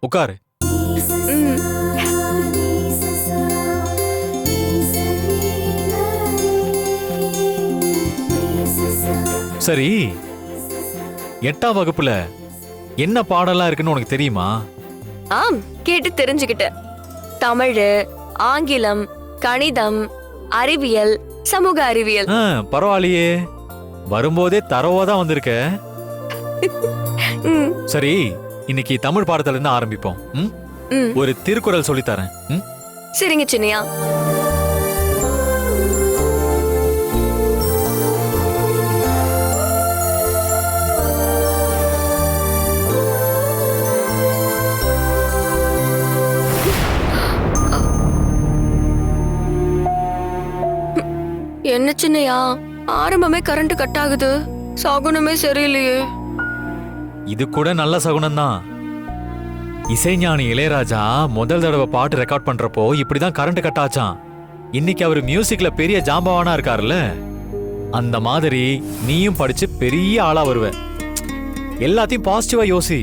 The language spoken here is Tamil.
உட்காரு. ம். சரி, 8ஆம் வகுப்புல என்ன பாடலாம் இருக்குன்னு உனக்கு தெரியுமா? ஆம், கேட்டு தெரிஞ்சுக்கிட்டேன். தமிழ், ஆங்கிலம், கணிதம், அறிவியல், சமூக அறிவியல். பரவாயில்லையே, வரும்போதே தரவா தான் வந்திருக்க. ம், சரி, இன்னைக்கு தமிழ் பாடத்துல இருந்து ஆரம்பிப்போம். ம்? ம். ஒரு திருக்குறள் சொல்லித்தரேன். ம்? சரிங்க சின்னையா. என்ன சின்னையா, ஆரம்பமே கரண்ட் கட் ஆகுது. சகுனமே சரியில்லையே. இது கூட நல்ல சகுனம் தான். இசைஞானி இளையராஜா முதல் தடவை பாட்டு ரெக்கார்ட் பண்றப்போ இப்படிதான் கரண்ட் கட் ஆச்சான். இன்னைக்கு அவர் மியூசிக்ல பெரிய ஜாம்பவானா இருக்காருல்ல, அந்த மாதிரி நீயும் படிச்சு பெரிய ஆளா வருவ. எல்லாத்தையும் பாசிட்டிவா யோசி.